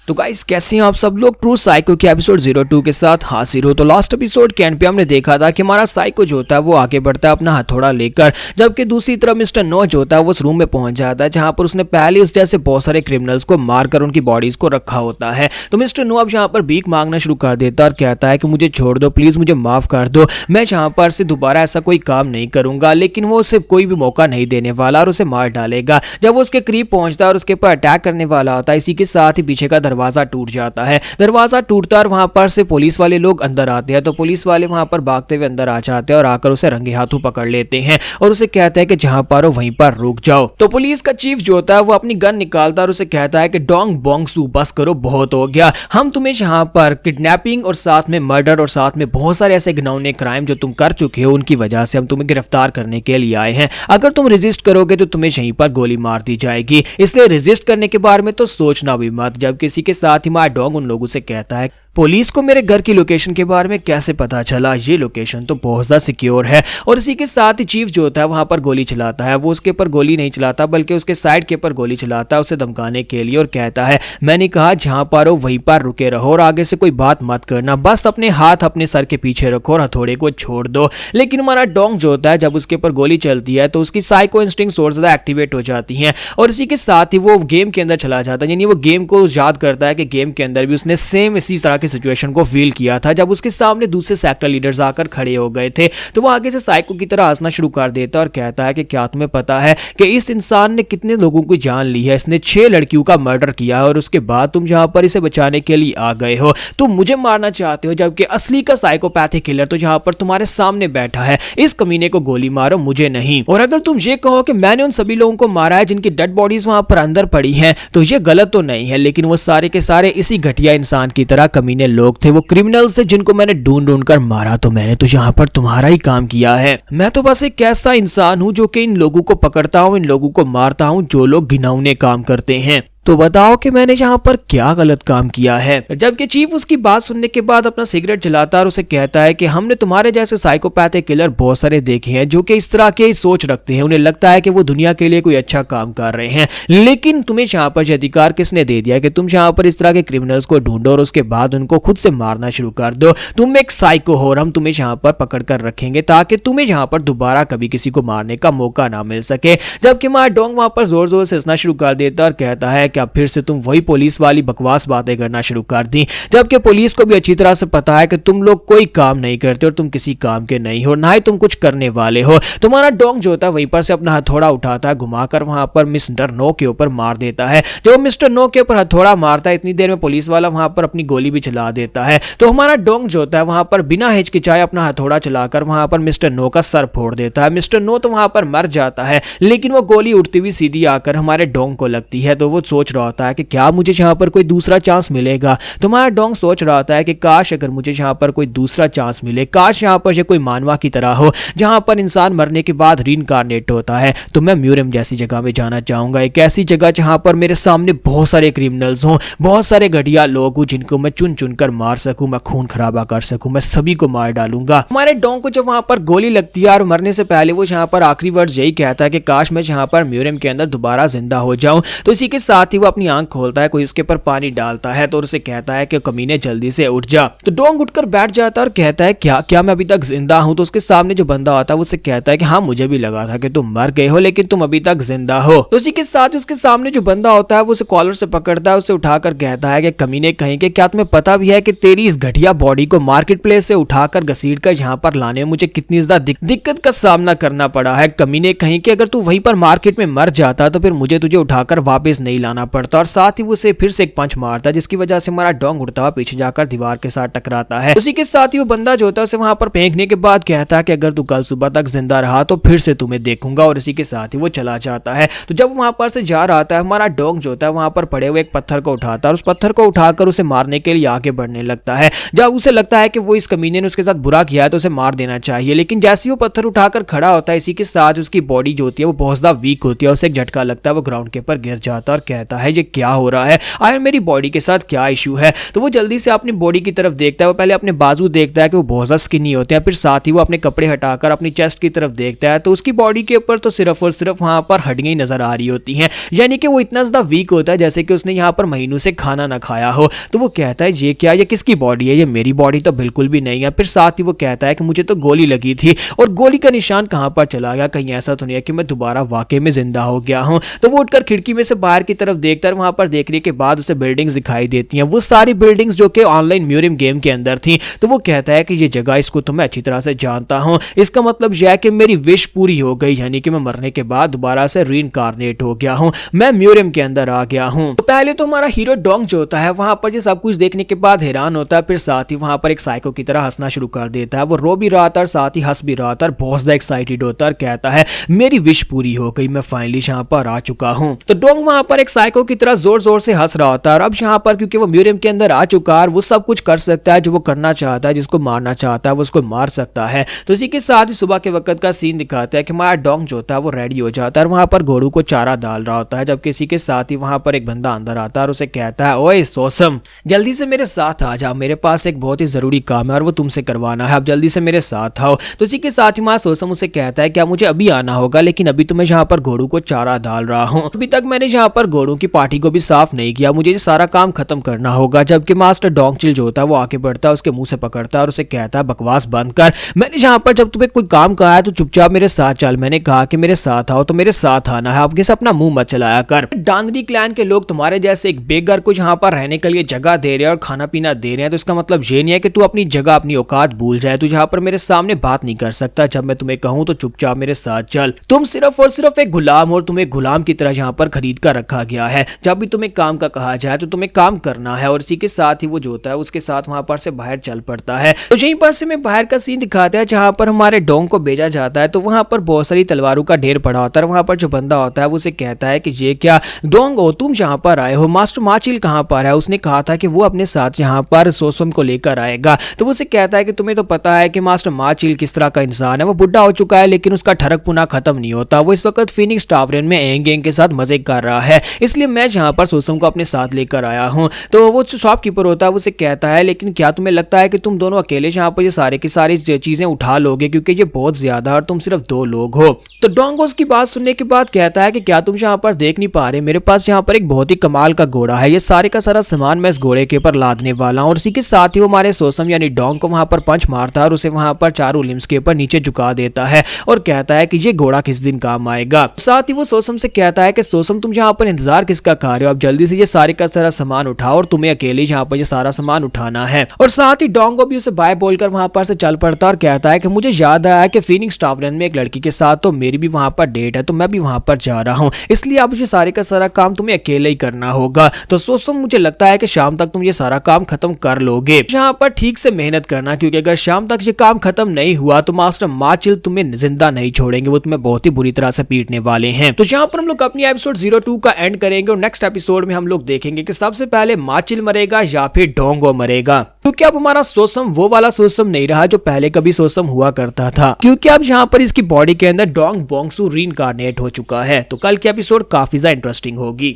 तो गाइस कैसे हैं आप सब लोग। ट्रू साइको के एपिसोड 02 के साथ हाजिर हो। तो लास्ट एपिसोड के एंड पे हमने देखा था कि हमारा साइको जो होता है वो आगे बढ़ता है अपना हथौड़ा लेकर, जबकि दूसरी तरफ मिस्टर नो जो होता है वो उस रूम में पहुंच जाता है जहां पर उसने पहले उस जैसे बहुत सारे क्रिमिनल्स को मारकर उनकी बॉडीज को रखा होता है। तो मिस्टर नो अब यहाँ पर भीख मांगना शुरू कर देता है और कहता है कि मुझे छोड़ दो प्लीज, मुझे माफ कर दो, मैं यहाँ पर से दोबारा ऐसा कोई काम नहीं करूंगा। लेकिन वो उसे कोई भी मौका नहीं देने वाला और उसे मार डालेगा। जब वो उसके करीब पहुंचता है और उसके ऊपर अटैक करने वाला होता है, इसी के साथ ही पीछे का दरवाजा टूट जाता है। दरवाजा टूटता और वहां पर से पुलिस वाले लोग अंदर आते हैं। तो पुलिस वाले वहां पर भागते हुए अंदर आ जाते हैं और आकर उसे रंगे हाथों पकड़ लेते हैं और उसे कहते हैं कि जहां पर हो वहीं पर रुक जाओ। तो पुलिस का चीफ जो होता है वो अपनी गन निकालता है और उसे कहता है कि डोंग बोंग सू, बस करो, बहुत हो गया। हम तुम्हें यहाँ पर किडनैपिंग और साथ में मर्डर और साथ में बहुत सारे ऐसे घिनौने क्राइम जो तुम कर चुके हो उनकी वजह से हम तुम्हें गिरफ्तार करने के लिए आए हैं। अगर तुम रेजिस्ट करोगे तो तुम्हें यहीं पर गोली मार दी जाएगी, इसलिए रेजिस्ट करने के बारे में तो सोचना भी मत। जब किसी के साथ ही मार डोंग उन लोगों से कहता है पुलिस को मेरे घर की लोकेशन के बारे में कैसे पता चला, ये लोकेशन तो बहुत ज़्यादा सिक्योर है। और इसी के साथ ही चीफ जो होता है वहां पर गोली चलाता है। वो उसके ऊपर गोली नहीं चलाता बल्कि उसके साइड के ऊपर गोली चलाता है उसे धमकाने के लिए और कहता है मैंने कहा जहां पर हो वहीं पर रुके रहो और आगे से कोई बात मत करना, बस अपने हाथ अपने सर के पीछे रखो और हथौड़े को छोड़ दो। लेकिन हमारा डोंग जो होता है जब उसके ऊपर गोली चलती है तो उसकी साइको इंस्टिंक्ट्स और ज्यादा एक्टिवेट हो जाती हैं और इसी के साथ ही वो गेम के अंदर चला जाता है। यानी वो गेम को याद करता है कि गेम के अंदर भी उसने सेम इसी तरह की सिचुएशन को फील किया था जब उसके सामने दूसरे सेक्टर लीडर्स आकर खड़े हो गए थे। तो वो आगे से साइको की तरह हंसना शुरू कर देता और कहता है कि क्या तुम्हें पता है कि इस इंसान ने कितने लोगों की जान ली है, इसने 6 लड़कियों का मर्डर किया और उसके बाद तुम जहां पर इसे बचाने के लिए आ गए हो, तुम मुझे मारना चाहते हो, जबकि असली का साइकोपैथिक किलर तो जहां पर तुम्हारे सामने बैठा है। इस कमीने को गोली मारो, मुझे नहीं। और अगर तुम ये कहो कि मैंने उन सभी लोगों को मारा है जिनकी डेड बॉडीज वहां पर अंदर पड़ी हैं, तो ये गलत तो नहीं है, लेकिन वो सारे के सारे इसी घटिया इंसान की तरह कमीने लोग थे, वो क्रिमिनल्स थे जिनको मैंने ढूंढ ढूंढ कर मारा। तो मैंने तो यहाँ पर तुम्हारा ही काम किया है। मैं तो बस एक ऐसा इंसान हूं जो कि इन लोगों को पकड़ता हूं, इन लोगों को मारता हूं जो लोग घिनौने काम करते हैं। तो बताओ कि मैंने यहाँ पर क्या गलत काम किया है। जबकि चीफ उसकी बात सुनने के बाद अपना सिगरेट जलाता है और उसे कहता है कि हमने तुम्हारे जैसे साइकोपैथिक किलर बहुत सारे देखे हैं जो कि इस तरह के सोच रखते हैं, उन्हें लगता है कि वो दुनिया के लिए कोई अच्छा काम कर रहे हैं। लेकिन तुम्हें यहाँ पर अधिकार किसने दे दिया कि तुम यहाँ पर इस तरह के क्रिमिनल्स को ढूंढो और उसके बाद उनको खुद से मारना शुरू कर दो। तुम एक साइको हो और हम तुम्हें यहाँ पर पकड़ कर रखेंगे ताकि तुम्हें यहाँ पर दोबारा कभी किसी को मारने का मौका ना मिल सके। जबकि मार डोंग वहां पर जोर जोर से हंसना शुरू कर देता और कहता है कि अब फिर से तुम वही पुलिस वाली बकवास बातें करना शुरू कर दी, जबकि पुलिस को भी अच्छी तरह से पता है कि तुम लोग कोई काम नहीं करते और तुम किसी काम के नहीं हो, ना ही तुम कुछ करने वाले हो। तुम्हारा डोंग जो होता है वहीं पर से अपना हथौड़ा उठाता है, घुमाकर वहां पर मिस्टर नो के ऊपर मार देता है। जब मिस्टर नो के ऊपर हथौड़ा मारता है इतनी देर में पुलिस वाला वहां पर अपनी गोली भी चला देता है। तो हमारा डोंग जो होता है वहां पर बिना हिचकिचाए अपना हथौड़ा चलाकर वहां पर मिस्टर नो का सर फोड़ देता है। मिस्टर नो तो वहां पर मर जाता है, लेकिन वो गोली उड़ती हुई सीधी आकर हमारे डोंग को लगती है। तो वो सोच रहा होता है कि क्या मुझे यहाँ पर कोई दूसरा चांस मिलेगा। तुम्हारा डोंग सोच रहा था कि काश अगर मुझे यहाँ पर कोई दूसरा चांस मिले, काश यहाँ पर ये कोई मानवा की तरह हो जहां पर इंसान मरने के बाद रीइंकार्नेट होता है। तो मैं म्यूरियम जैसी जगह में जाना चाहूंगा, एक ऐसी जगह जहां पर मेरे सामने बहुत सारे क्रिमिनल्स हों, बहुत सारे घटिया लोग हों जिनको मैं चुन चुन कर मार सकूं, मैं खून खराबा कर सकूं, मैं सभी को मार डालूंगा। हमारे डोंग को जब वहां पर गोली लगती है और मरने से पहले वो यहाँ पर आखिरी वर्ड यही कहता है कि काश मैं यहाँ पर म्यूरियम के अंदर दोबारा जिंदा हो जाऊं। तो इसी के साथ ही वो अपनी आंख खोलता है, कोई उसके पर पानी डालता है तो उसे कहता है कि कमीने जल्दी से उठ जा। तो डोंग उठकर बैठ जाता है और कहता है क्या मैं अभी तक जिंदा हूं। तो उसके सामने जो बंदा आता है वो उसे कहता है कि हाँ मुझे भी लगा था कि तुम मर गए हो लेकिन तुम अभी तक जिंदा हो। तो उसी के साथ उसके सामने जो बंदा होता है वो उसे कॉलर से पकड़ता है, उसे उठाकर कहता है कि कमीने कहीं के क्या तुम्हें पता भी है कि तेरी इस घटिया बॉडी को मार्केट प्लेस से उठाकर घसीट कर यहाँ पर लाने में मुझे कितनी ज्यादा दिक्कत का सामना करना पड़ा है। कमीने कहीं के अगर तू वहीं पर मार्केट में मर जाता तो फिर मुझे तुझे उठाकर वापस नहीं लाना पड़ता। और साथ ही वो उसे फिर से एक पंच मारता है जिसकी वजह से हमारा डोंग उड़ता हुआ पीछे जाकर दीवार के साथ टकराता है। उसी के साथ ही वो बंदा जो होता है उसे वहां पर फेंकने के बाद कहता है कि अगर तू कल सुबह तक जिंदा रहा तो फिर से तुम्हें देखूंगा। और इसी के साथ ही वो चला जाता है। तो जब वहां पर से जा रहा था हमारा डोंग जो होता है वहां पर पड़े हुए एक पत्थर को उठाता है और उस पत्थर को उठाकर उसे मारने के लिए आगे बढ़ने लगता है। जब उसे लगता है कि वो इस कमीने ने उसके साथ बुरा किया है तो उसे मार देना चाहिए, लेकिन जैसे ही वो पत्थर उठाकर खड़ा होता है इसी के साथ उसकी बॉडी जो होती है वो बहुत ज्यादा वीक होती है, उसे एक झटका लगता है, वो ग्राउंड के ऊपर गिर जाता है और कहता कहता है ये क्या हो रहा है, आयरन मेरी बॉडी के साथ क्या इशू है। तो वो जल्दी से अपनी बॉडी की तरफ देखता है, वो पहले अपने बाजू देखता है कि वो बहुत ज्यादा स्किनी होते हैं, फिर साथ ही वो अपने कपड़े हटाकर अपनी चेस्ट की तरफ देखता है तो उसकी बॉडी के ऊपर तो सिर्फ और सिर्फ वहां पर हड्डियां ही नजर आ रही होती हैं, यानी कि वो इतना ज्यादा वीक होता है जैसे कि उसने यहाँ पर महीनों से खाना ना खाया हो। तो वो कहता है ये क्या, ये किसकी बॉडी है, ये मेरी बॉडी तो बिल्कुल भी नहीं है। फिर साथ ही वो कहता है कि मुझे तो गोली लगी थी और गोली का निशान कहां पर चला गया, कहीं ऐसा तो नहीं है कि मैं दोबारा वाकई में जिंदा हो गया हूं। तो वो उठकर खिड़की में से बाहर की तरफ देखता है, वहां पर देखने के बाद उसे बिल्डिंग्स दिखाई देती हैं, वो सारी बिल्डिंग्स जो कि ऑनलाइन म्यूजियम गेम के अंदर थी। तो वो कहता है कि ये जगह इसको तो मैं अच्छी तरह से जानता हूं, इसका मतलब यह है कि मेरी विश पूरी हो गई, यानी कि मैं मरने के बाद दोबारा से रीइंकार्नेट हो गया हूं, मैं म्यूजियम के अंदर आ गया हूं। तो पहले तो हमारा हीरो डोंग जो होता है वहां पर ये सब कुछ देखने के बाद हैरान होता है, फिर साथ ही वहां पर एक साइको की तरह हंसना शुरू कर देता है। वो रो भी रहा था और साथ ही हंस भी रहा था, बहुत ज्यादा एक्साइटेड होता है और कहता है मेरी विश पूरी हो गई, मैं फाइनली यहाँ पर आ चुका हूँ। तो डोंग वहां पर एक साइको की तरह जोर जोर से हंस रहा होता है और अब यहाँ पर क्योंकि वो म्यूजियम के अंदर आ चुका है वो सब कुछ कर सकता है जो वो करना चाहता है, जिसको मारना चाहता है वो उसको मार सकता है। तो इसी के साथ ही सुबह के वक्त का सीन दिखाता है कि हमारा डोंग जो होता है वो रेडी हो जाता है और वहां पर घोड़ू को चारा डाल रहा होता है, जबकि इसी के साथ ही वहां पर एक बंदा अंदर आता है और उसे कहता है ओए सोसम जल्दी से मेरे साथ आ जाओ, मेरे पास एक बहुत ही जरूरी काम है और वो तुमसे करवाना है, अब जल्दी से मेरे साथ आओ। तो इसी के साथ ही वहां सोसम उसे कहता है क्या मुझे अभी आना होगा, लेकिन अभी तो मैं यहाँ पर घोड़ू को चारा डाल रहा हूँ, अभी तक मैंने यहाँ पर घोड़ू की पार्टी को भी साफ नहीं किया, मुझे ये सारा काम खत्म करना होगा। जबकि मास्टर डोंगचिल जो होता है वो आके बढ़ता है, उसके मुंह से पकड़ता है और उसे कहता है बकवास बंद कर, मैंने यहाँ पर जब तुम्हें कोई काम कहा है तो चुपचाप मेरे साथ चल, मैंने कहा कि मेरे साथ आओ तो मेरे साथ आना है, आपके से अपना मुंह मत चलाया कर। डांगरी क्लैन के लोग तुम्हारे जैसे एक बेगर को यहाँ पर रहने के लिए जगह दे रहे हैं और खाना पीना दे रहे हैं, तो इसका मतलब ये नहीं है कि तू अपनी जगह अपनी औकात भूल जाए, तू यहाँ पर मेरे सामने बात नहीं कर सकता, जब मैं तुम्हें कहूँ तो चुपचाप मेरे साथ चल। तुम सिर्फ और सिर्फ एक गुलाम और तुम्हें गुलाम की तरह यहाँ पर खरीद कर रखा गया है, जब भी तुम्हें काम का कहा जाए तो तुम्हें काम करना है। और इसी के साथ ही वो जो होता है उसके साथ वहां पर से बाहर चल पड़ता है। तो यहीं पर से मैं बाहर का सीन दिखाता है जहां पर हमारे डोंग को भेजा जाता है, तो वहां पर बहुत सारी तलवारों का ढेर पड़ा होता है। वहां पर जो बंदा होता है वो उसे कहता है कि ये क्या डोंग हो, तुम यहाँ पर आए हो, मास्टर माचिल कहाँ पर है, उसने कहा था कि वो अपने साथ यहाँ पर सोसम को लेकर आएगा। तो वो उसे कहता है कि तुम्हें तो पता है कि मास्टर माचिल किस तरह का इंसान है, वो बुढ़ा हो चुका है लेकिन उसका ठरक पुना खत्म नहीं होता, वो इस वक्त फीनिक्स टावरन में एंग के साथ मजे कर रहा है, इसलिए मैं यहाँ पर सोसम को अपने साथ लेकर आया हूँ। तो वो शॉपकीपर होता है वो उसे कहता है लेकिन क्या तुम्हें लगता है कि तुम दोनों अकेले यहाँ पर ये सारे की सारी चीजें उठा लोगे, क्योंकि ये बहुत ज्यादा और तुम सिर्फ 2 लोग हो। तो डोंग उसकी बात सुनने के बाद कहता है कि क्या तुम यहाँ पर देख नहीं पा रहे, मेरे पास यहाँ पर एक बहुत ही कमाल का घोड़ा है, ये सारे का सारा सामान मैं इस घोड़े के ऊपर लादने वाला हूँ। और इसी के साथ ही वो हमारे सोसम यानी डोंग को वहां पर पंच मारता है और उसे वहां पर चारों लिम्स के ऊपर नीचे झुका देता है और कहता है कि ये घोड़ा किस दिन काम आएगा। साथ ही वो सोसम से कहता है कि सोसम तुम यहाँ पर इंतजार किसका कर रहे हो, अब जल्दी से ये सारे का सारा सामान उठाओ और तुम्हें अकेले यहाँ पर ये सारा सामान उठाना है। और साथ ही डोंगो भी उसे बाय बोलकर वहां पर से चल पड़ता है और कहता है कि मुझे याद आया कि फीनिक्स टावरन में एक लड़की के साथ तो मेरी भी वहां पर डेट है, तो मैं भी वहां पर जा रहा हूँ, इसलिए अब ये सारे का सारा काम तुम्हें अकेले ही करना होगा। तो सोसम मुझे लगता है कि शाम तक तुम ये सारा काम खत्म कर लोगे, यहाँ पर ठीक से मेहनत करना, क्योंकि अगर शाम तक ये काम खत्म नहीं हुआ तो मास्टर माचिल तुम्हें जिंदा नहीं छोड़ेंगे, वो तुम्हें बहुत ही बुरी तरह से पीटने वाले हैं। तो यहाँ पर हम लोग अपनी एपिसोड 02 का एंड करेंगे और नेक्स्ट एपिसोड में हम लोग देखेंगे कि सबसे पहले माचिल मरेगा या फिर डोंगो मरेगा, क्योंकि अब हमारा सोसम वो वाला सोसम नहीं रहा जो पहले कभी सोसम हुआ करता था, क्योंकि अब यहाँ पर इसकी बॉडी के अंदर डोंग बोंगसू रीइंकार्नेट हो चुका है। तो कल की एपिसोड काफी ज्यादा इंटरेस्टिंग होगी।